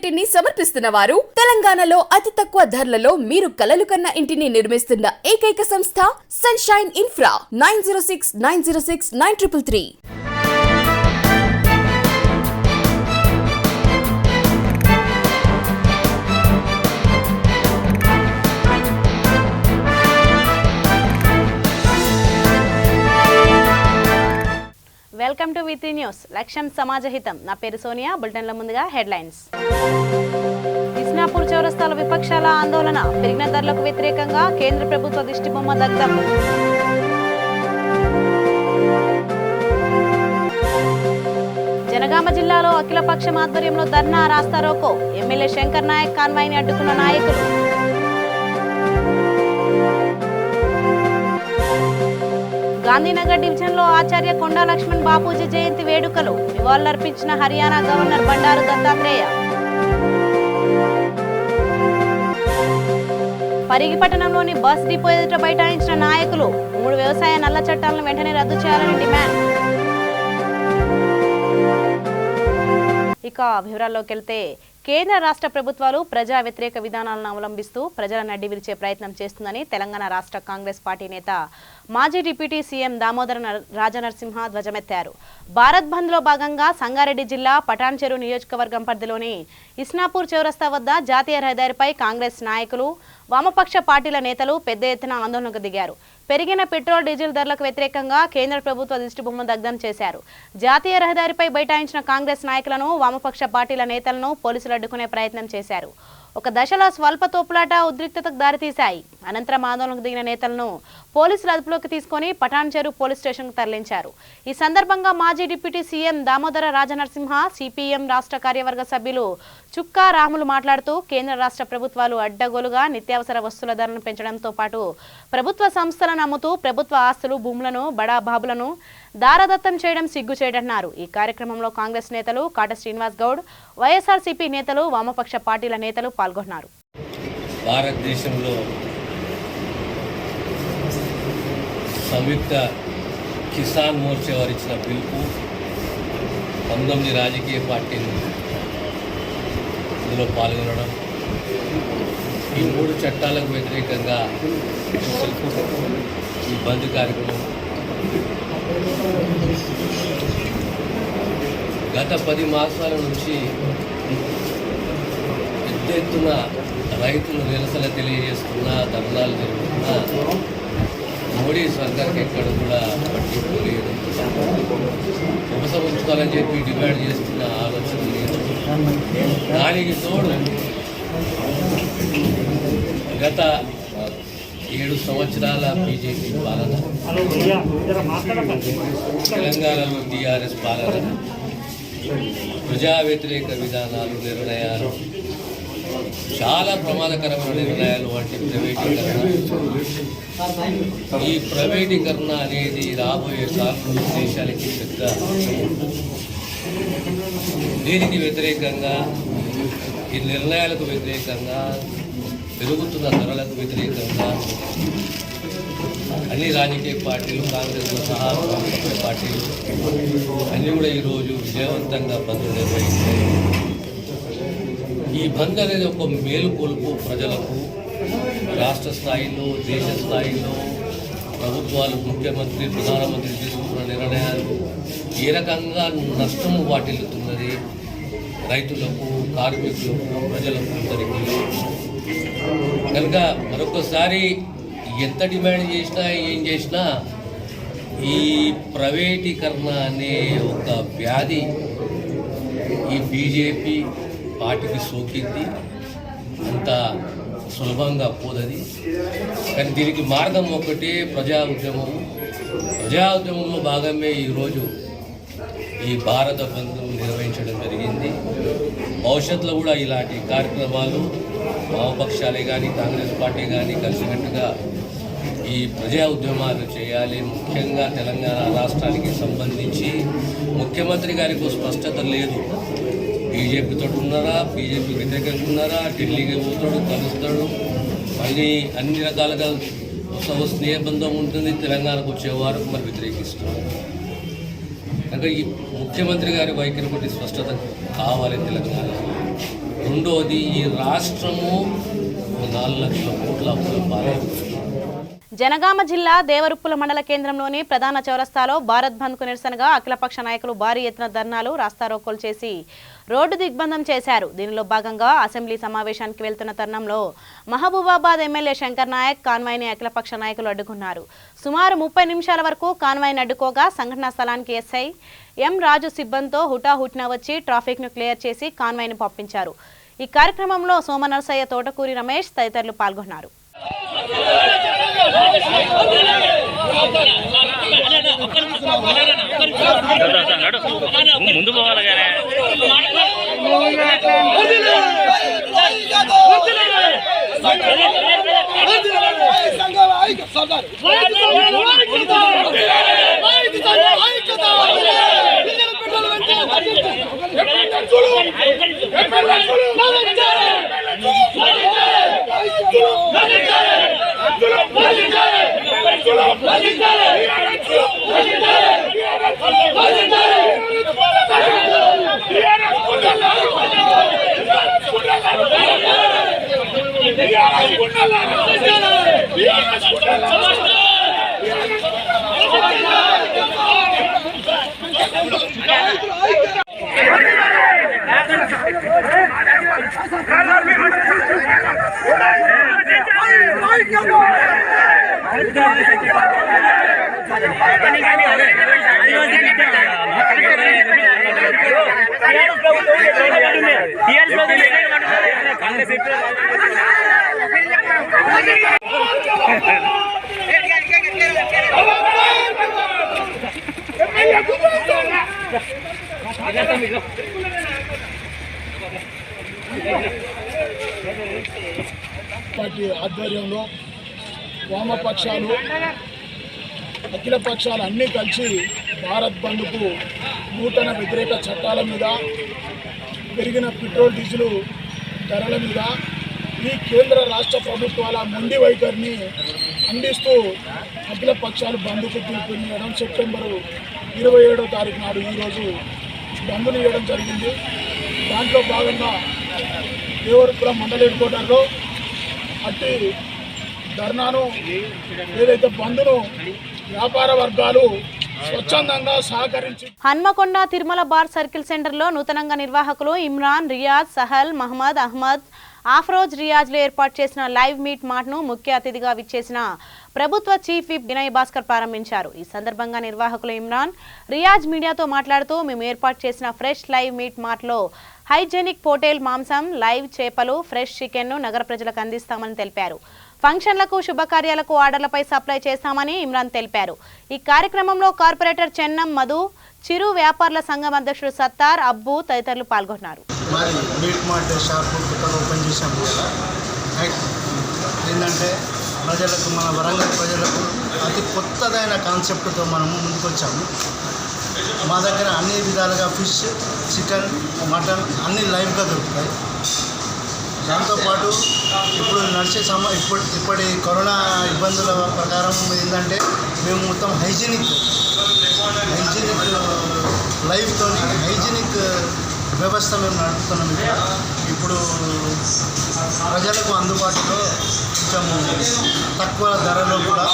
ఇంటిని సమర్పిస్తున్న వారు తెలంగాణలో అతి తక్కువ ధరలలో మీరు కలలు కన్న ఇంటిని నిర్మిస్తున్న ఏకైక సంస్థ sunshine infra 9069069333. Welcome to V3 news. లక్ష్యం సమాజహితం. నా పేరు సోనియా. బులెటిన్ల ముందుగా హెడ్లైన్స్. ఇస్నాపూర్ చౌరస్తాలో విపక్షాల ఆందోళన. పెరిగిన ధరలకు వ్యతిరేకంగా కేంద్ర ప్రభుత్వ దిష్టిబొమ్మ దగ్ధం. జనగామ జిల్లాలో అఖిలపక్షం ఆధ్వర్యంలో ధర్నా రాస్తారోకో. ఎమ్మెల్యే శంకర్ నాయక్ కాన్వాయ్ని అడ్డుకున్న నాయకులు. గాంధీనగర్ డివిజన్లో ఆచార్య కొండా లక్ష్మణ్ బాపూజీ జయంతి వేడుకలు. నివాళులర్పించిన హర్యానా గవర్నర్ బండారు దత్తాత్రేయ. పరిగి పట్టణంలోని బస్ డిపో ఎదుట బైఠాయించిన నాయకులు. 3 వ్యవసాయ నల్ల చట్టాలను వెంటనే రద్దు చేయాలని డిమాండ్. ఇక వివరాల్లోకి వెళ్తే, కేంద్ర రాష్ట్ర ప్రభుత్వాలు ప్రజా వ్యతిరేక విధానాలను అవలంబిస్తూ ప్రజల నడ్డి విరిచే ప్రయత్నం చేస్తుందని తెలంగాణ రాష్ట్ర కాంగ్రెస్ పార్టీ నేత మాజీ డిప్యూటీ సీఎం దామోదర రాజనరసింహ ధ్వజమెత్తారు. భారత్ బంద్లో భాగంగా సంగారెడ్డి జిల్లా పటాన్చెరు నియోజకవర్గం పరిధిలోని ఇస్నాపూర్ చౌరస్తా వద్ద జాతీయ రహదారిపై కాంగ్రెస్ నాయకులు, వామపక్ష పార్టీల నేతలు పెద్ద ఎత్తున ఆందోళనకు దిగారు. పెరిగిన పెట్రోల్, డీజిల్ ధరలకు వ్యతిరేకంగా కేంద్ర ప్రభుత్వ దిష్టిబొమ్మ దగ్ధం చేశారు. జాతీయ రహదారిపై బైఠాయించిన కాంగ్రెస్ నాయకులను, వామపక్ష పార్టీల నేతలను పోలీసులు అడ్డుకునే ప్రయత్నం చేశారు. ఒక దశలో స్వల్ప తోపులాట, ఉద్రిక్తతకు దారితీశాయి. అనంతరం ఆందోళనకు దిగిన నేతలను పోలీసులు అదుపులోకి తీసుకుని పటాన్చెరు పోలీస్ స్టేషన్కు తరలించారు. ఈ సందర్భంగా మాజీ deputy CM Damodara Rajanarasimha, CPM రాష్ట్ర కార్యవర్గ సభ్యులు చుక్కా రాములు మాట్లాడుతూ, కేంద్ర రాష్ట్ర ప్రభుత్వాలు అడ్డగోలుగా నిత్యావసర వస్తువుల ధరలను పెంచడంతో పాటు ప్రభుత్వ సంస్థలను అమ్ముతూ ప్రభుత్వ ఆస్తులు, భూములను, బడా బాబులను దారదత్తం చేయడం సిగ్గుచేటన్నారు. ఈ కార్యక్రమంలో కాంగ్రెస్ నేతలు కాట శ్రీనివాస్ గౌడ్, వైఎస్ఆర్సీపీ నేతలు, వామపక్ష పార్టీల నేతలు పాల్గొన్నారు. భారతదేశంలో సంయుక్త కిసాన్ మోర్చా వారు ఇచ్చిన పిలుపు 19 రాజకీయ పార్టీలు ఇందులో పాల్గొనడం, ఈ 3 చట్టాలకు వ్యతిరేకంగా ఈ బంద్ కార్యక్రమం గత 10 మాసాల నుంచి పెద్ద ఎత్తున రైతులు నిరసన తెలియజేస్తున్న, ధర్నాలు జరుగుతున్నా మోడీ సర్కార్కి ఎక్కడ కూడా పట్టింపు లేదు. ఉపసంహరించుకోవాలని చెప్పి డిమాండ్ చేస్తున్న ఆలోచన లేదు. దానికి తోడు గత 7 సంవత్సరాల బీజేపీ పాలన, తెలంగాణలో టీఆర్ఎస్ పాలన, ప్రజా వ్యతిరేక విధానాలు, నిర్ణయాలు, చాలా ప్రమాదకరమైన నిర్ణయాలు వంటి ప్రైవేటీకరణ. ఈ ప్రైవేటీకరణ అనేది రాబోయే కాలంలో దేశానికి పెద్ద. దీనికి వ్యతిరేకంగా, ఈ నిర్ణయాలకు వ్యతిరేకంగా, పెరుగుతున్న ధరలకు వ్యతిరేకంగా అన్ని రాజకీయ పార్టీలు, కాంగ్రెస్తో సహా వామపక్ష పార్టీలు అన్నీ కూడా ఈరోజు విజయవంతంగా బంద్ నిర్వహిస్తాయి. ఈ బంద్ అనేది ఒక మేలుకొలుపు ప్రజలకు. రాష్ట్ర స్థాయిలో, దేశ స్థాయిలో ప్రభుత్వాలు, ముఖ్యమంత్రి, ప్రధానమంత్రి తీసుకున్న నిర్ణయాలు ఏ రకంగా నష్టము వాటిల్లుతున్నది రైతులకు, కార్మికులకు, ప్రజలకు, అందరికీ. కనుక మరొకసారి ఎంత డిమాండ్ చేసినా, ఏం చేసినా ఈ ప్రైవేటీకరణ అనే ఒక వ్యాధి ఈ బీజేపీ పార్టీకి సోకింది. అంత సులభంగా పోదది. కానీ దీనికి మార్గం ఒకటే, ప్రజా ఉద్యమం. ప్రజా ఉద్యమంలో భాగమే ఈరోజు ఈ భారత బంద్ నిర్వహించడం జరిగింది. భవిష్యత్తులో కూడా ఇలాంటి కార్యక్రమాలు వామపక్షాలే కానీ, కాంగ్రెస్ పార్టీ కానీ కలిసికట్టుగా ఈ ప్రజా ఉద్యమాలు చేయాలి. ముఖ్యంగా తెలంగాణ రాష్ట్రానికి సంబంధించి ముఖ్యమంత్రి గారికి స్పష్టత లేదు. బీజేపీతో ఉన్నారా, బీజేపీ వ్యతిరేకంగా ఉన్నారా, ఢిల్లీకి పోతాడు, కలుస్తాడు, మళ్ళీ అన్ని రకాలుగా స్నేహ బంధం ఉంటుంది. తెలంగాణకు వచ్చే వారికి మరి వ్యతిరేకిస్తున్నారు. కనుక ఈ ముఖ్యమంత్రి గారి వైఖరి కొట్టి స్పష్టత కావాలి. తెలంగాణ రెండవది ఈ రాష్ట్రము 4 లక్షల కోట్ల అప్పుల పాలైంది. జనగామ జిల్లా దేవరుప్పుల మండల కేంద్రంలోని ప్రధాన చౌరస్తాలో భారత్ బంద్కు నిరసనగా అఖిలపక్ష నాయకులు భారీ ఎత్తున ధర్నాలు రాస్తారోకోలు చేసి రోడ్డు దిగ్బంధం చేశారు. దీనిలో భాగంగా అసెంబ్లీ సమావేశానికి వెళ్తున్న తరుణంలో మహబూబాబాద్ ఎమ్మెల్యే శంకర్ నాయక్ కాన్వాయ్ని అఖిలపక్ష నాయకులు అడ్డుకున్నారు. సుమారు 30 నిమిషాల వరకు కాన్వాయ్ని అడ్డుకోగా సంఘటనా స్థలానికి ఎస్ఐ ఎం రాజు సిబ్బందితో హుటాహుటిన వచ్చి ట్రాఫిక్ను క్లియర్ చేసి కాన్వాయ్ని పంపించారు. ఈ కార్యక్రమంలో సోమనరసయ్య, తోటకూరి రమేష్ తదితరులు పాల్గొన్నారు. ముందు పోవాలి కానీ పార్టీ ఆధ్వర్యంలో వామపక్షాలు, అఖిల పక్షాలు అన్నీ కలిసి భారత్ బంద్కు నూతన వ్యతిరేక చట్టాల మీద, పెరిగిన పెట్రోల్ డీజిల్ ధరల మీద, ఈ కేంద్ర రాష్ట్ర ప్రభుత్వాల మొండి వైఖరిని ఖండిస్తూ అఖిల పక్షాలు బంద్కు పిలుపునియడం సెప్టెంబర్ 27వ తారీఖు నాడు ఈరోజు బంద్ను ఇవ్వడం జరిగింది. దాంట్లో భాగంగా దేవరుప్పుల మండల హెడ్ క్వార్టర్లో అట్టి ధర్నాను, ఏదైతే బంద్ను వ్యాపార వర్గాలు స్వచ్ఛందంగా సహకరించి హన్మకొండ తిరుమల బార్ సర్కిల్ సెంటర్లో నూతనంగా నిర్వాహకులు ఇమ్రాన్, రియాజ్, సహల్, మహమ్మద్, అహ్మద్, ఆఫ్రోజ్, రియాజ్లు ఏర్పాటు చేసిన లైవ్ మీట్ మార్ట్ను ముఖ్య అతిథిగా విచ్చేసిన ప్రభుత్వ చీఫ్ విప్ వినయ్ భాస్కర్ ప్రారంభించారు. ఈ సందర్భంగా నిర్వాహకులు ఇమ్రాన్, రియాజ్ మీడియాతో మాట్లాడుతూ మేము ఏర్పాటు చేసిన ఫ్రెష్ లైవ్ మీట్ మార్ట్లో హైజెనిక్ పోటేల్ మాంసం, లైవ్ చేపలు, ఫ్రెష్ చికెన్ను నగర ప్రజలకు అందిస్తామని తెలిపారు. ఫంక్షన్లకు, శుభకార్యాలకు ఆర్డర్లపై సప్లై చేస్తామని ఇమ్రాన్ తెలిపారు. ఈ కార్యక్రమంలో కార్పొరేటర్ చెన్నం మధు, చిరు వ్యాపారుల సంఘం అధ్యక్షుడు సత్తార్, అబ్బు తదితరులు పాల్గొన్నారు. మరి మీట్ మార్ట్ షాప్ కొత్తగా ఓపెన్ చేశాము కదా. ఏంటంటే ప్రజలకు, మన వరంగల్ ప్రజలకు అతి కొత్తదైన కాన్సెప్ట్తో మనము ముందుకొచ్చాము. మా దగ్గర అన్ని విధాలుగా ఫిష్, చికెన్, మటన్ అన్నీ లైవ్గా దొరుకుతాయి. దాంతోపాటు ఇప్పుడు నడిచే ఇప్పటి కరోనా ఇబ్బందుల ప్రకారం ఏంటంటే మేము మొత్తం హైజీనిక్ లైఫ్తో హైజీనిక్ వ్యవస్థ మేము నడుపుతున్నాం. ఇప్పుడు ప్రజలకు అందుబాటులో కొంచెం తక్కువ ధరలో కూడా,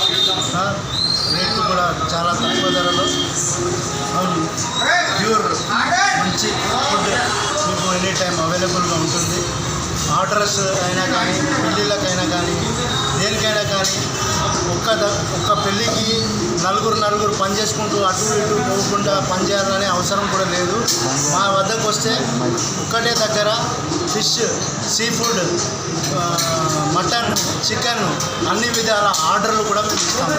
రేట్లు కూడా చాలా తక్కువ ధరలో ప్యూర్ మంచి ఫుడ్ మీకు ఎనీ టైం అవైలబుల్గా ఉంటుంది. ఆర్డర్స్ అయినా కానీ, పెళ్ళిళ్ళకైనా కానీ, దేనికైనా కానీ ఒక్క పెళ్ళికి నలుగురు పని చేసుకుంటూ అటు ఇటు పోకుండా పని చేయాలనే అవసరం కూడా లేదు. మా వద్దకు వస్తే ఒక్కటే దగ్గర fish, sea food, mutton, chicken అన్ని విధాల ఆర్డర్లు కూడా మేము ఇస్తాము.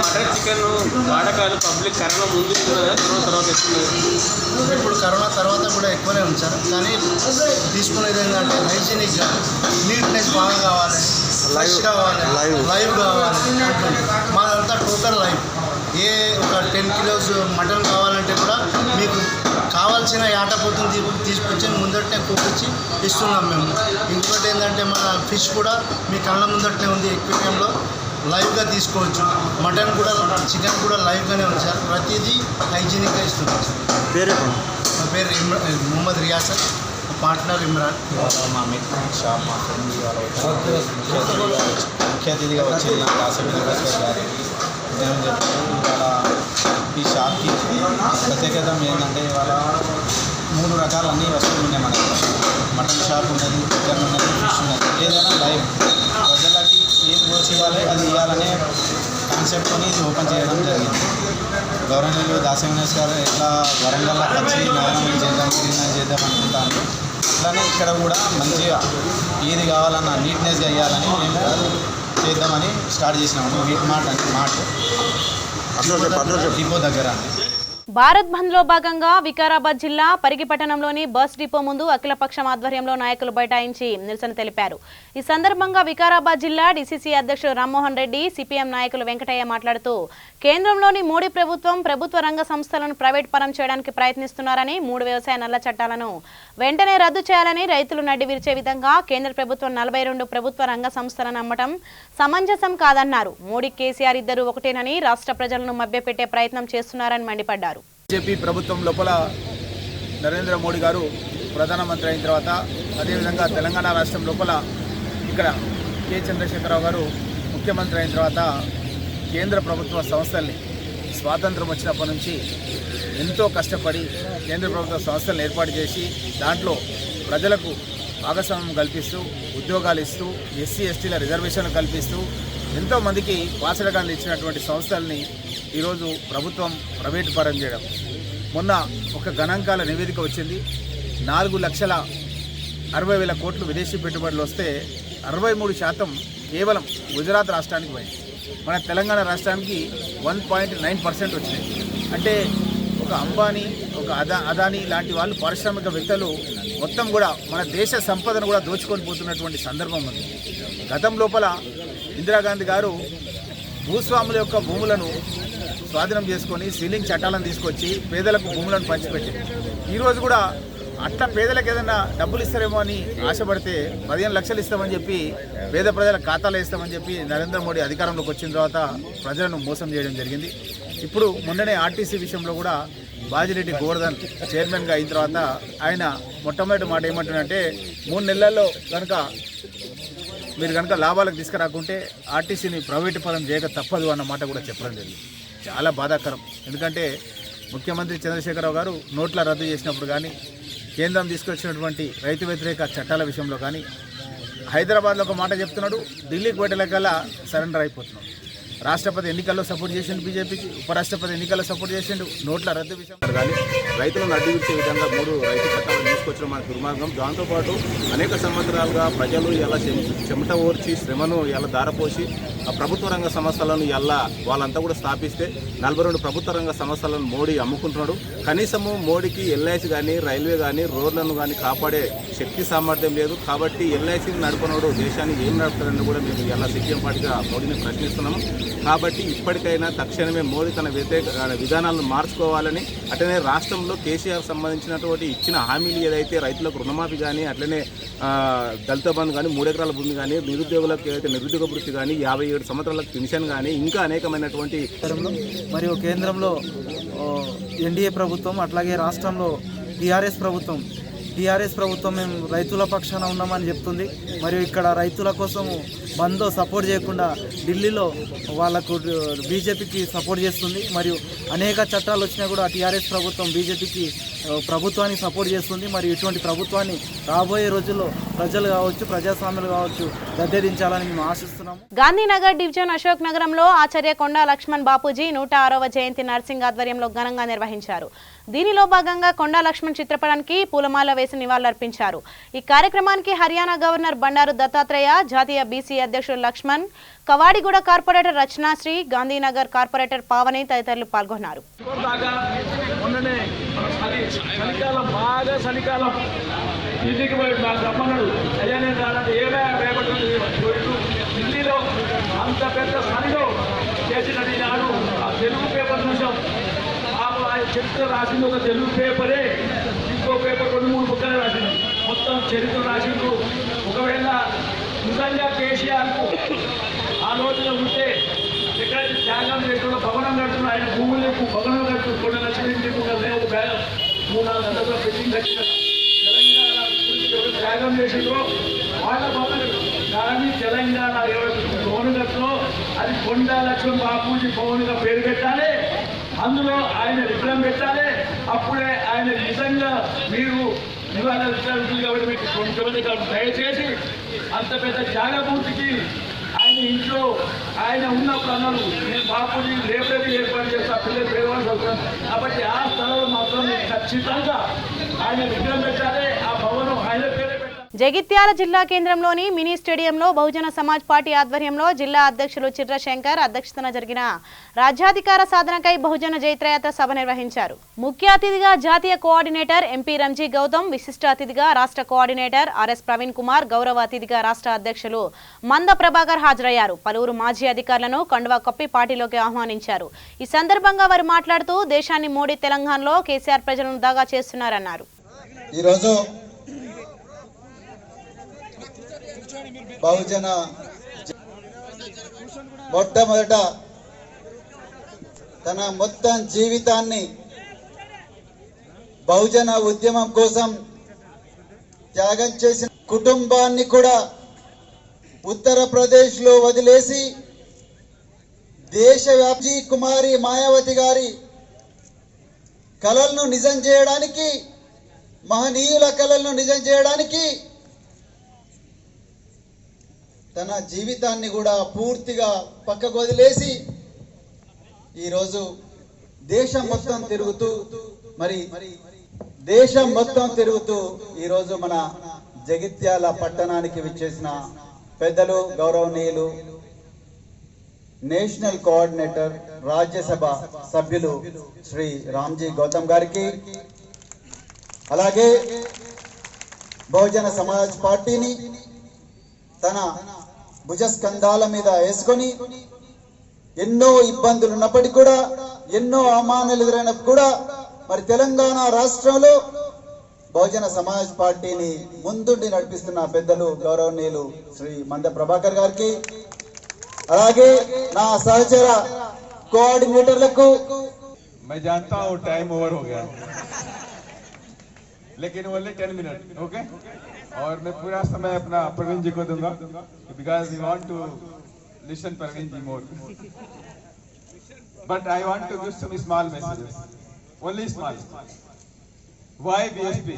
మటన్, చికెన్ వాడకాలు పబ్లిక్ కరోనా ముందు తర్వాత ఇప్పుడు కరోనా తర్వాత కూడా ఎక్కువనే ఉంచారు. కానీ తీసుకునేది ఏంటంటే హైజీనిక్గా, నీట్నెస్ బాగా కావాలి, ఫ్రెష్ కావాలి, లైవ్ కావాలి. మాదంతా టోటల్ లైవ్. ఏ ఒక 10 కిలోస్ మటన్ కావాలంటే కూడా మీకు కావాల్సిన యాటపోతుని తీసుకొచ్చి ముందటనే కూర్చి ఇస్తున్నాం మేము. ఇంకొకటి ఏంటంటే మన ఫిష్ కూడా మీ కళ్ళ ముందటనే ఉంది, ఎక్వేరియంలో లైవ్గా తీసుకోవచ్చు. మటన్ కూడా, చికెన్ కూడా లైవ్గానే ఉంచారు. ప్రతిదీ హైజీనిక్గా ఇస్తున్నాం. పేరు నా పేరు మొహమ్మద్ రియాసత్. పార్ట్నర్ ఇమ్రాన్. ఇవాళ మా మెకానిక్ షాప్ మా ఫ్రెండ్ ఇవాళ ముఖ్య అతిథిగా వచ్చిన కాశీ వినోద్ గారు నేను చెప్తాను. ఇవాళ ఈ షాప్కి ప్రత్యేకత ఏంటంటే ఇవాళ 3 రకాల అన్ని వస్తువులు ఉన్నాయి. మనకి మటన్ షాప్ ఉన్నది, చికెన్ ఉన్నది, ఫిష్ ఉన్నది. ఏదైనా లైవ్ ప్రజలకి ఏం దోచి ఇవ్వాలి అది ఇవ్వాలనే కాన్సెప్ట్తో ఇది ఓపెన్ చేయడం జరిగింది. గవర్నమెంట్ దాసరి వినోద్ గారు ఎట్లా వరంగల్లో వచ్చి నగరం చేద్దాం, క్లీన్ చేద్దాం అనుకుంటాను. అట్లానే ఇక్కడ కూడా మంచిగా ఏది కావాలన్నా నీట్నెస్గా వేయాలని మేము చేద్దామని స్టార్ట్ చేసినాము. వీట్ మార్ట్ అంటే మార్ట్ డిపో దగ్గర అండి. భారత్ బంద్ లో భాగంగా వికారాబాద్ జిల్లా పరిగి పట్టణంలోని బస్ డిపో ముందు అఖిలపక్షం ఆధ్వర్యంలో నాయకులు బైఠాయించి నిరసన తెలిపారు. ఈ సందర్భంగా వికారాబాద్ జిల్లా డీసీసీ అధ్యక్షుడు రామ్మోహన్ రెడ్డి, సిపిఎం నాయకులు వెంకటయ్య మాట్లాడుతూ కేంద్రంలోని మోడీ ప్రభుత్వ రంగ సంస్థలను ప్రైవేట్ పరం చేయడానికి ప్రయత్నిస్తున్నారని, 3 వ్యవసాయ నల్ల చట్టాలను వెంటనే రద్దు చేయాలని, రైతులు నడ్డి విరిచే విధంగా కేంద్ర ప్రభుత్వం 42 ప్రభుత్వ రంగ సంస్థలను అమ్మటం సమంజసం కాదన్నారు. మోడీ, కేసీఆర్ ఇద్దరు ఒకటేనని రాష్ట్ర ప్రజలను మభ్యపెట్టే ప్రయత్నం చేస్తున్నారని మండిపడ్డారు. బీజేపీ ప్రభుత్వం లోపల నరేంద్ర మోడీ గారు ప్రధానమంత్రి అయిన తర్వాత, అదేవిధంగా తెలంగాణ రాష్ట్రం లోపల ఇక్కడ కె చంద్రశేఖరరావు గారు ముఖ్యమంత్రి అయిన తర్వాత కేంద్ర ప్రభుత్వ సంస్థల్ని స్వాతంత్రం వచ్చినప్పటి నుంచి ఎంతో కష్టపడి కేంద్ర ప్రభుత్వ సంస్థలను ఏర్పాటు చేసి దాంట్లో ప్రజలకు భాగస్వామ్యం కల్పిస్తూ, ఉద్యోగాలు ఇస్తూ, ఎస్సీ ఎస్టీల రిజర్వేషన్లు కల్పిస్తూ ఎంతోమందికి వాసనగాలు ఇచ్చినటువంటి సంస్థల్ని ఈరోజు ప్రభుత్వం ప్రైవేటు పరం చేయడం. మొన్న ఒక గణాంకాల నివేదిక వచ్చింది. 4,60,000 కోట్లు విదేశీ పెట్టుబడులు వస్తే 63% కేవలం గుజరాత్ రాష్ట్రానికి పోయింది. మన తెలంగాణ రాష్ట్రానికి 1.9% వచ్చినాయి. అంటే ఒక అంబానీ, ఒక అదానీ లాంటి వాళ్ళు పారిశ్రామికవేత్తలు మొత్తం కూడా మన దేశ సంపదను కూడా దోచుకొని పోతున్నటువంటి సందర్భం ఉంది. గతం లోపల ఇందిరాగాంధీ గారు భూస్వాముల యొక్క భూములను స్వాధీనం చేసుకొని సీలింగ్ చట్టాలను తీసుకొచ్చి పేదలకు భూములను పంచిపెట్టింది. ఈరోజు కూడా అట్లా పేదలకు ఏదైనా డబ్బులు ఇస్తారేమో అని ఆశపడితే 15 లక్షలు ఇస్తామని చెప్పి పేద ప్రజల ఖాతాలో ఇస్తామని చెప్పి నరేంద్ర మోడీ అధికారంలోకి వచ్చిన తర్వాత ప్రజలను మోసం చేయడం జరిగింది. ఇప్పుడు మొన్ననే ఆర్టీసీ విషయంలో కూడా బాజిరెడ్డి గోవర్ధన్ చైర్మన్గా అయిన తర్వాత ఆయన మొట్టమొదటి మాట ఏమంటున్నారంటే 3 నెలల్లో మీరు కనుక లాభాలకు తీసుకురాకుంటే ఆర్టీసీని ప్రైవేటు పరం చేయక తప్పదు అన్న మాట కూడా చెప్పడం జరిగింది. చాలా బాధాకరం. ఎందుకంటే ముఖ్యమంత్రి చంద్రశేఖరరావు గారు నోట్ల రద్దు చేసినప్పుడు కానీ, కేంద్రం తీసుకొచ్చినటువంటి రైతు వ్యతిరేక చట్టాల విషయంలో కానీ, హైదరాబాద్లో ఒక మాట చెప్తున్నాడు, ఢిల్లీకి పోయేలకల్లా సరెండర్ అయిపోతున్నాడు. రాష్ట్రపతి ఎన్నికల్లో సపోర్ట్ చేసిండు బీజేపీకి, ఉపరాష్ట్రపతి ఎన్నికల్లో సపోర్ట్ చేసిండు. నోట్ల రద్దు విషయం కానీ రైతులను అడ్డువిచ్చే విధంగా 3 రైతు చట్టాలను తీసుకొచ్చిన మన దుర్మార్గం. దాంతోపాటు అనేక సంవత్సరాలుగా ప్రజలు ఎలా చెమట ఓర్చి శ్రమను ఎలా దారపోసి ఆ ప్రభుత్వ రంగ సంస్థలను ఎలా వాళ్ళంతా కూడా స్థాపిస్తే 42 ప్రభుత్వ రంగ సంస్థలను మోడీ అమ్ముకుంటున్నాడు. కనీసము మోడీకి ఎల్ఐసి కానీ, రైల్వే కానీ, రోడ్లను కానీ కాపాడే శక్తి సామర్థ్యం లేదు. కాబట్టి ఎల్ఐసిని నడుపునోడు దేశాన్ని ఏం నడుపుతారని కూడా మేము ఎలా సిపిఎం పార్టీగా మోడీని ప్రశ్నిస్తున్నాము. కాబట్టి ఇప్పటికైనా తక్షణమే మోడీ తన వ్యతిరేక విధానాలను మార్చుకోవాలని, అట్లనే రాష్ట్రంలో కేసీఆర్ సంబంధించినటువంటి ఇచ్చిన హామీలు ఏదైతే రైతులకు రుణమాఫీ కానీ, అట్లనే దళిత బంధు కానీ, 3 ఎకరాల భూమి కానీ, నిరుద్యోగులకు ఏదైతే నిరుద్యోగ వృత్తి కానీ, 57 సంవత్సరాలకు పెన్షన్ కానీ, ఇంకా అనేకమైనటువంటి మరియు కేంద్రంలో ఎన్డీఏ ప్రభుత్వం, అట్లాగే రాష్ట్రంలో టీఆర్ఎస్ ప్రభుత్వం మేము రైతుల పక్షాన ఉన్నామని చెప్తుంది. మరియు ఇక్కడ రైతుల కోసం బంద్లో సపోర్ట్ చేయకుండా ఢిల్లీలో వాళ్ళకు బీజేపీకి సపోర్ట్ చేస్తుంది. మరియు అనేక చట్టాలు వచ్చినా కూడా టీఆర్ఎస్ ప్రభుత్వం బీజేపీకి ప్రభుత్వాన్ని సపోర్ట్ చేస్తుంది. మరియు ఇటువంటి ప్రభుత్వాన్ని రాబోయే రోజుల్లో ప్రజలు కావచ్చు, ప్రజాస్వామ్యాలు కావచ్చు గద్దెదించాలని మేము ఆశిస్తున్నాము. గాంధీనగర్ డివిజన్ అశోక్ నగరంలో ఆచార్య కొండా లక్ష్మణ్ బాపూజీ 106వ జయంతి నర్సింగ్ ఆధ్వర్యంలో ఘనంగా నిర్వహించారు. దీనిలో భాగంగా కొండా లక్ష్మణ్ చిత్రపటానికి పూలమాల వేసి నివాళులర్పించారు. ఈ కార్యక్రమానికి హర్యానా గవర్నర్ బండారు దత్తాత్రేయ, జాతీయ బీసీ అధ్యక్షుడు లక్ష్మణ్, కవాడిగూడ కార్పొరేటర్ రచనాశ్రీ, గాంధీనగర్ కార్పొరేటర్ పావని తదితరులు పాల్గొన్నారు. ఢిల్లీలో అంత పెద్ద సరిలో చేసినది నాడు ఆ తెలుగు పేపర్ చూసాం. చరిత్ర రాసింది ఒక తెలుగు పేపరే, ఇంకో పేపర్ 2-3 బుక్కలు రాసింది. మొత్తం చరిత్ర రాసిండు. ఒకవేళ నిజంగా కేసీఆర్కు ఆ రోజున ఉంటే ఎక్కడైతే త్యాగం లేకుండా భవనం కడుతున్నా, ఆయన భూములకు భవనం కడుతూ 2 లక్షల ఇంటి 3-4 గంటల పెట్టి తెలంగాణ త్యాగం చేసిందో వాళ్ళ భవనం కానీ తెలంగాణ భవనగర్లో అది కొండా లక్ష్మణ్ బాపూజీ భవన్గా పేరు పెట్టాలి, అందులో ఆయన విగ్రహం పెట్టాలి. అప్పుడే ఆయన నిజంగా మీరు నివాళులు కాబట్టి మీకు కొంతమంది దయచేసి అంత పెద్ద త్యాగమూర్తికి ఆయన ఇంట్లో ఆయన ఉన్నప్పుడు అన్నారు నేను బాపూజీ లైబ్రరీ ఏర్పాటు చేస్తా, పిల్లలు పేదవాళ్ళు చదువుతాను కాబట్టి ఆ స్థలంలో మాత్రం ఖచ్చితంగా ఆయన విగ్రహం పెట్టాలి, ఆ భవనం ఆయన పేరే పెట్టాలి. జగిత్యాల జిల్లా కేంద్రంలోని మినీ స్టేడియంలో బహుజన సమాజ్ పార్టీ ఆధ్వర్యంలో జిల్లా అధ్యక్షులు చిర్రశంకర్ అధ్యక్షతన జరిగిన రాజ్యాధికార సాధనకై బహుజన జైత్రయాత్ర సభ నిర్వహించారు. ముఖ్య అతిథిగా జాతీయ కోఆర్డినేటర్ ఎంపీ రంజీ గౌతమ్, విశిష్ట అతిథిగా రాష్ట్ర కోఆర్డినేటర్ ఆర్ఎస్ ప్రవీణ్ కుమార్, గౌరవ అతిథిగా రాష్ట్ర అధ్యక్షులు మంద ప్రభాకర్ హాజరయ్యారు. పలువురు మాజీ అధికారులను కండువా కప్పి పార్టీలోకి ఆహ్వానించారు. ఈ సందర్భంగా వారు మాట్లాడుతూ దేశాన్ని మోడీ తెలంగాణలో కేసీఆర్ ప్రజలను దాగా చేస్తున్నారన్నారు. బహుజన మొట్టమొదట తన మొత్తం జీవితాన్ని బహుజన ఉద్యమం కోసం త్యాగం చేసిన కుటుంబాన్ని కూడా ఉత్తరప్రదేశ్లో వదిలేసి దేశవ్యాప్తి కుమారి మాయావతి గారి కలలను నిజం చేయడానికి, మహనీయుల కలలను నిజం చేయడానికి తన జీవితాన్ని కూడా పూర్తిగా పక్కకు వదిలేసి ఈరోజు దేశం మొత్తం తిరుగుతూ ఈరోజు మన జగిత్యాల పట్టణానికి విచ్చేసిన పెద్దలు, గౌరవనీయులు నేషనల్ కోఆర్డినేటర్ రాజ్యసభ సభ్యులు శ్రీ రామ్జీ గౌతమ్ గారికి, అలాగే బహుజన సమాజ్ పార్టీని తన భుజస్కంధాల మీద వేసుకొని ఎన్నో ఇబ్బందులు ఉన్నప్పటికీ కూడా, ఎన్నో అవమానాలు ఎదురైనప్పుడు కూడా మరి తెలంగాణ రాష్ట్రంలో బహుజన సమాజ్ పార్టీని ముందుండి నడిపిస్తున్న పెద్దలు గౌరవనీయులు శ్రీ మంద ప్రభాకర్ గారికి, అలాగే నా సహచర కోఆర్డినేటర్లకు. मैं जानता हूँ टाइम ओवर हो गया लेकिन ओनली 10 मिनट ओके और मैं पूरा समय अपना प्रवीण जी को दूंगा because we want to listen Praveen ji more but I want to give some small messages only small why BSP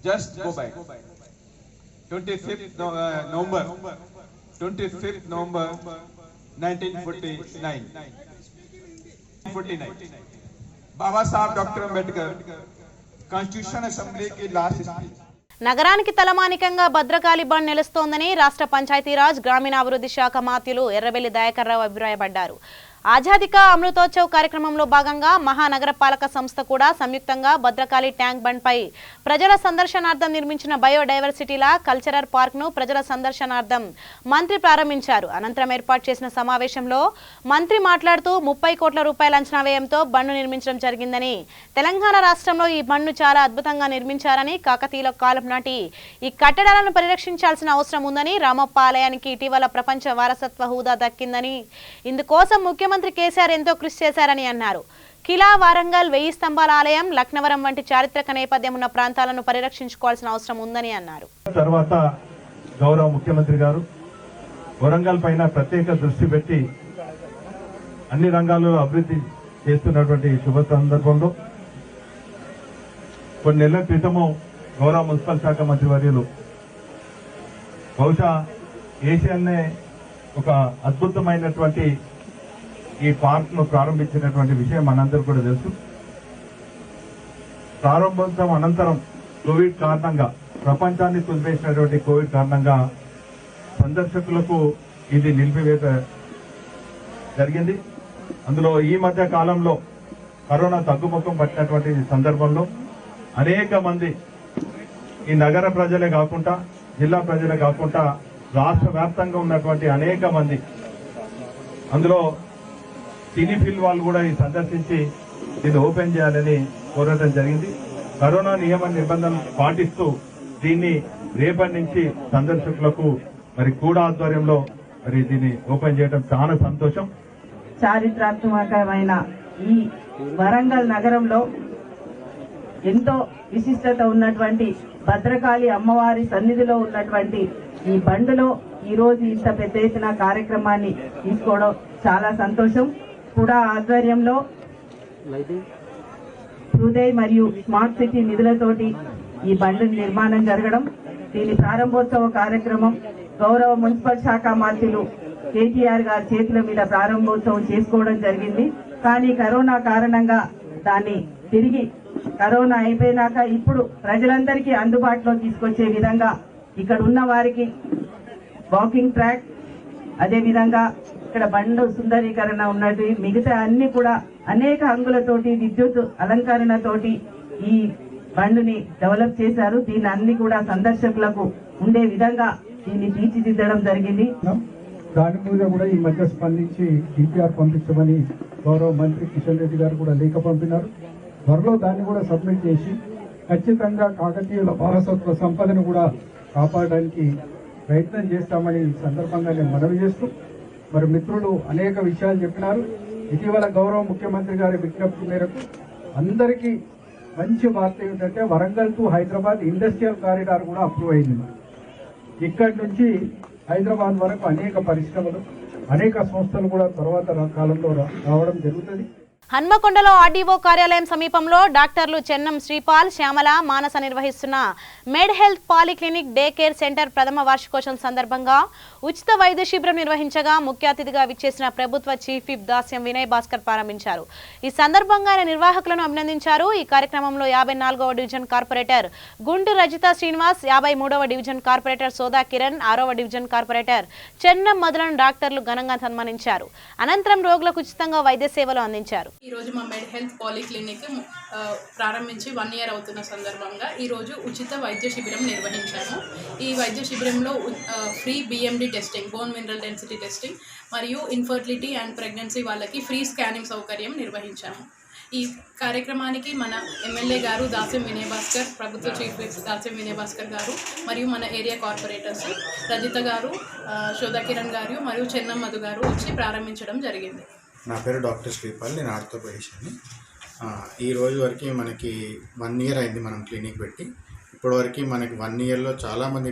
just go back 25th November 1949 Baba Saheb doctor Ambedkar constitution అసెంబ్లీకి లాస్ట్ స్పీచ్. నగరానికి తలమానికంగా భద్రకాళి బండ్ నిలుస్తోందని రాష్ట్ర పంచాయతీరాజ్ గ్రామీణాభివృద్ధి శాఖ మాత్యులు ఎర్రబెల్లి దయాకర్ రావు అభిప్రాయపడ్డారు. ఆజాదీకా అమృతోత్సవ్ కార్యక్రమంలో భాగంగా మహానగర పాలక సంస్థ కూడా సంయుక్తంగా భద్రకాళి ట్యాంక్ బండ్ పై ప్రజల సందర్శనార్థం నిర్మించిన బయోడైవర్సిటీల కల్చరల్ పార్క్ ను ప్రజల సందర్శనార్థం మంత్రి ప్రారంభించారు. అనంతరం ఏర్పాటు చేసిన సమావేశంలో మంత్రి మాట్లాడుతూ 30 కోట్ల రూపాయల అంచనా వ్యయంతో బండ్ను నిర్మించడం జరిగిందని, తెలంగాణ రాష్ట్రంలో ఈ బండ్ను చాలా అద్భుతంగా నిర్మించారని, కాకతీయుల కాలం నాటి ఈ కట్టడాలను పరిరక్షించాల్సిన అవసరం ఉందని, రామప్ప ఆలయానికి ఇటీవల ప్రపంచ వారసత్వ హోదా దక్కిందని, ఇందుకోసం ముఖ్యమంత్రి కేసీఆర్ ఎంతో కృషి చేశారని అన్నారు. కిలా, వారంగల్, 1000 స్తంభాల ఆలయం, లక్నవరం వంటి చారిత్రక నేపథ్యం ఉన్న ప్రాంతాలను పరిరక్షించుకోవాల్సిన అవసరం ఉందని అన్నారు. తర్వాత గౌరవ ముఖ్యమంత్రి గారు వరంగల్ పైన ప్రత్యేక దృష్టి పెట్టి అన్ని రంగాల్లో అభివృద్ధి చేస్తున్నటువంటి శుభ సందర్భంలో కొన్ని నెలల క్రితము గౌరవ మున్సిపల్ శాఖ మంత్రి వర్యులు బహుశా ఏషియానే ఒక అద్భుతమైనటువంటి ఈ పార్క్ ను ప్రారంభించినటువంటి విషయం మనందరూ కూడా తెలుసు. ప్రారంభోత్సవం అనంతరం కోవిడ్ కారణంగా, ప్రపంచాన్ని కుదిపేసినటువంటి కోవిడ్ కారణంగా సందర్శకులకు ఇది నిలిపివేత జరిగింది. అందులో ఈ మధ్య కాలంలో కరోనా తగ్గుముఖం పట్టినటువంటి సందర్భంలో అనేక మంది ఈ నగర ప్రజలే కాకుండా, జిల్లా ప్రజలే కాకుండా రాష్ట్ర వ్యాప్తంగా ఉన్నటువంటి అనేక మంది, అందులో సినీ ఫిల్ వాళ్ళు కూడా ఈ సందర్శించి దీన్ని ఓపెన్ చేయాలని కోరడం జరిగింది. కరోనా నియమ నిబంధనలు పాటిస్తూ దీన్ని రేపటి నుంచి సందర్శకులకు మరి కూడా ఆధ్వర్యంలో మరి దీన్ని ఓపెన్ చేయడం చాలా సంతోషం. చారిత్రాత్మకమైన ఈ వరంగల్ నగరంలో ఎంతో విశిష్టత ఉన్నటువంటి భద్రకాళి అమ్మవారి సన్నిధిలో ఉన్నటువంటి ఈ బండులో ఈరోజు ఇంత పెద్ద ఎత్తున కార్యక్రమాన్ని తీసుకోవడం చాలా సంతోషం. కూడా ఆధ్వర్యంలో హృదయ్ మరియు స్మార్ట్ సిటీ నిధులతోటి ఈ బండి నిర్మాణం జరగడం, దీని ప్రారంభోత్సవ కార్యక్రమం గౌరవ మున్సిపల్ శాఖ మంత్రులు కేటీఆర్ గారి చేతుల మీద ప్రారంభోత్సవం చేసుకోవడం జరిగింది. కానీ కరోనా కారణంగా దాన్ని తిరిగి కరోనా అయిపోయినాక ఇప్పుడు ప్రజలందరికీ అందుబాటులో తీసుకొచ్చే విధంగా ఇక్కడ ఉన్న వారికి వాకింగ్ ట్రాక్, అదేవిధంగా ఇక్కడ బండు సుందరీకరణ ఉన్నది, మిగతా అన్ని కూడా అనేక హంగులతోటి విద్యుత్ అలంకరణతోటి ఈ బండుని డెవలప్ చేశారు. దీన్ని అన్ని కూడా సందర్శకులకు ఉండే విధంగా దీన్ని తీర్చిదిద్దడం జరిగింది. దాని మీద కూడా ఈ మధ్య స్పందించి డిపిఆర్ పంపించమని గౌరవ మంత్రి కిషన్ రెడ్డి గారు కూడా లేఖ పంపినారు. త్వరలో దాన్ని కూడా సబ్మిట్ చేసి ఖచ్చితంగా కాకతీయుల వారసత్వ సంపదను కూడా కాపాడడానికి ప్రయత్నం చేస్తామని ఈ సందర్భంగా నేను మనవి చేస్తూ, మరి మిత్రులు అనేక విషయాలు చెప్పినారు. ఇటీవల గౌరవ ముఖ్యమంత్రి గారి విజ్ఞప్తి మేరకు అందరికీ మంచి వార్త ఏమిటంటే Warangal to Hyderabad industrial corridor కూడా అప్రూవ్ అయింది. ఇక్కడి నుంచి హైదరాబాద్ వరకు అనేక పరిశ్రమలు, అనేక సంస్థలు కూడా తర్వాత కాలంలో రావడం జరుగుతుంది. హన్మకొండలో ఆర్డీఓ కార్యాలయం సమీపంలో డాక్టర్లు చెన్నం శ్రీపాల్, శ్యామల, మానస నిర్వహిస్తున్న Med Health polyclinic day care centre ప్రథమ వార్షికోత్సవం సందర్భంగా ఉచిత వైద్య శిబిరం నిర్వహించగా ముఖ్య అతిథిగా విచ్చేసిన ప్రభుత్వ చీఫ్ విప్ దాస్యం వినయ్ భాస్కర్ ప్రారంభించారు. ఈ సందర్భంగా ఆయన నిర్వాహకులను అభినందించారు. ఈ కార్యక్రమంలో 54వ డివిజన్ కార్పొరేటర్ గుండు రజిత శ్రీనివాస్, 53వ డివిజన్ కార్పొరేటర్ సోదా కిరణ్, 6వ డివిజన్ కార్పొరేటర్ చెన్నం మొదలైన డాక్టర్లు ఘనంగా సన్మానించారు. అనంతరం రోగులకు ఉచితంగా వైద్య సేవలు అందించారు. ఈరోజు మా మెడ్ హెల్త్ పాలిక్లినిక్ ప్రారంభించి 1 ఇయర్ అవుతున్న సందర్భంగా ఈరోజు ఉచిత వైద్య శిబిరం నిర్వహించాము. ఈ వైద్య శిబిరంలో free BMD testing, bone mineral density testing మరియు ఇన్ఫర్టిలిటీ అండ్ ప్రెగ్నెన్సీ వాళ్ళకి ఫ్రీ స్కానింగ్ సౌకర్యం నిర్వహించాము. ఈ కార్యక్రమానికి మన ఎమ్మెల్యే గారు దాస్యం వినయ్ భాస్కర్, ప్రభుత్వ చీఫ్ విప్ దాస్యం వినయ్ భాస్కర్ గారు మరియు మన ఏరియా కార్పొరేటర్స్ రజిత గారు, శోధా కిరణ్ గారు మరియు చెన్నం మధు గారు వచ్చి ప్రారంభించడం జరిగింది. నా పేరు డాక్టర్ శ్రీపాల్, నేను ఆర్థోపెడిషియన్ని. ఈ రోజు వరకు మనకి 1 ఇయర్ అయింది మనం క్లినిక్ పెట్టి. ఇప్పటివరకు మనకి 1 ఇయర్లో చాలామంది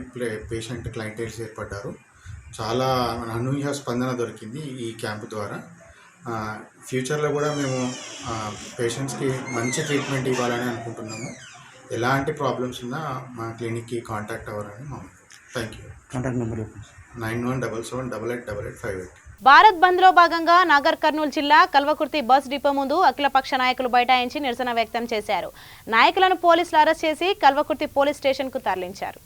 పేషెంట్ క్లయింటైల్స్ ఏర్పడ్డారు. చాలా అనూహ్య స్పందన దొరికింది ఈ క్యాంపు ద్వారా. ఫ్యూచర్లో కూడా మేము పేషెంట్స్కి మంచి ట్రీట్మెంట్ ఇవ్వాలని అనుకుంటున్నాము. ఎలాంటి ప్రాబ్లమ్స్ ఉన్నా మా క్లినిక్కి కాంటాక్ట్ అవ్వాలని మా thank you. Contact number 9177888858. Bharat bandh లో భాగంగా నాగర్ కర్నూలు జిల్లా కల్వకుర్తి బస్ డిపో ముందు అఖిలపక్ష నాయకులు బైఠాయించి నిరసన వ్యక్తం చేశారు. నాయకులను పోలీసులు అరెస్ట్ చేసి కల్వకుర్తి పోలీస్ స్టేషన్ కు తరలించారు.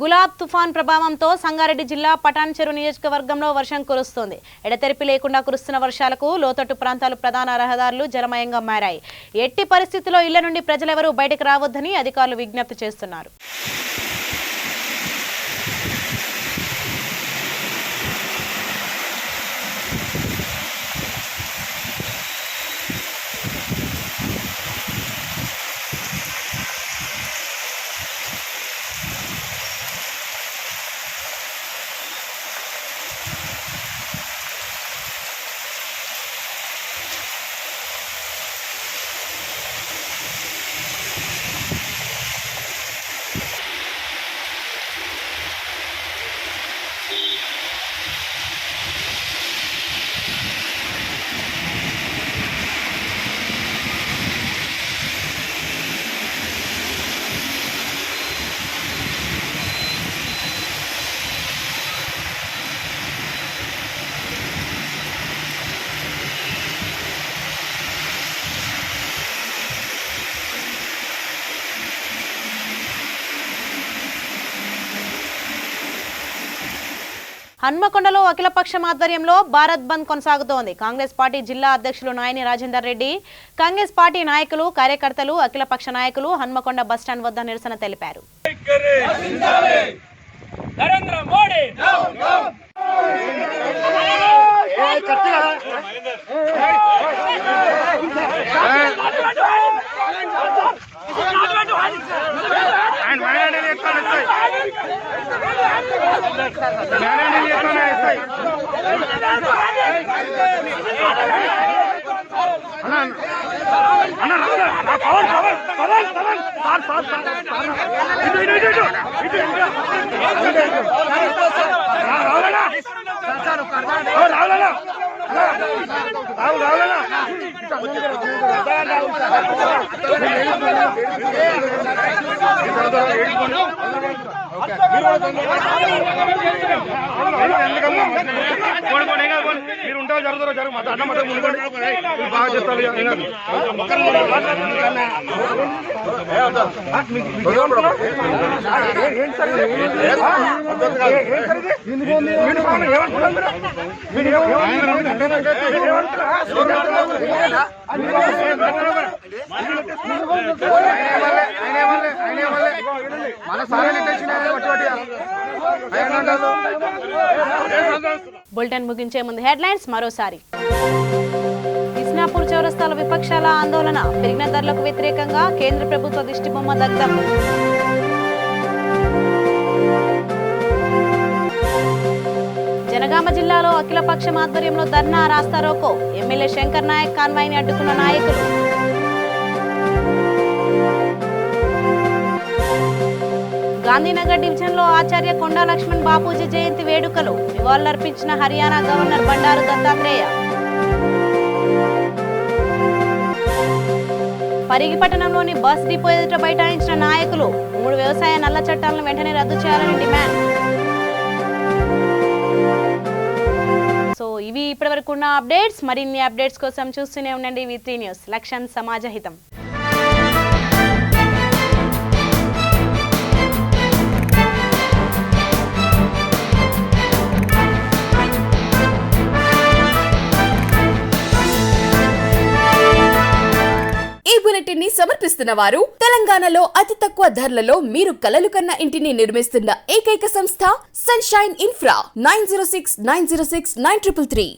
గులాబ్ తుఫాన్ ప్రభావంతో సంగారెడ్డి జిల్లా పటాన్ చెరు నియోజకవర్గంలో వర్షం కురుస్తోంది. ఎడతెరిపి లేకుండా కురుస్తున్న వర్షాలకు లోతట్టు ప్రాంతాలు ప్రధాన రహదారులు జలమయంగా మారాయి. ఎట్టి పరిస్థితుల్లో ఇళ్ల నుండి ప్రజలెవరూ బయటకు రావద్దని అధికారులు విజ్ఞప్తి చేస్తున్నారు. హన్మకొండలో అఖిలపక్షం ఆధ్వర్యంలో భారత్ బంద్ కొనసాగుతోంది. కాంగ్రెస్ పార్టీ జిల్లా అధ్యక్షులు నాయని రాజేందర్ రెడ్డి, కాంగ్రెస్ పార్టీ నాయకులు, కార్యకర్తలు, అఖిలపక్ష నాయకులు హన్మకొండ బస్టాండ్ వద్ద నిరసన తెలిపారు. నరేంద్ర మోడీ మీరు ఉంటా జరుగుతారో జరుగు అన్న మొత్తం బాగా చెప్తారు. బులెటిన్ ముగించే ముందు హెడ్లైన్స్ మరోసారి. ఇస్నాపూర్ చౌరస్తాలో విపక్షాల ఆందోళన, పెరిగిన ధరలకు వ్యతిరేకంగా కేంద్ర ప్రభుత్వ దిష్టిబొమ్మ దగ్ధం. జనగామ జిల్లాలో అఖిలపక్షం ఆధ్వర్యంలో ధర్నా, రాస్తారోకో, ఎమ్మెల్యే శంకర్ నాయక్ కాన్వాయ్ని అడ్డుకున్న నాయకులు. గాంధీనగర్ డివిజన్లో ఆచార్య కొండా లక్ష్మణ్ బాపూజీ జయంతి వేడుకలు, నివాళులర్పించిన హర్యానా గవర్నర్ బండారు దత్తాత్రేయ. పరిగి పట్టణంలోని బస్ డిపో ఎదుట బైఠాయించిన నాయకులు, 3 వ్యవసాయ నల్ల చట్టాలను వెంటనే రద్దు చేయాలని డిమాండ్. సో ఇవి ఇప్పటివరకు ఉన్న అప్డేట్స్. మరిన్ని అప్డేట్స్ కోసం చూస్తూనే ఉండండి V3 న్యూస్. లక్ష్యం సమాజహితం. ఈ బులెటిన్ ని సమర్పిస్తున్న వారు తెలంగాణలో అతి తక్కువ ధరలలో మీరు కలలు కన్న ఇంటిని నిర్మిస్తున్న ఏకైక సంస్థ సన్షైన్ ఇన్ఫ్రా 9069069333.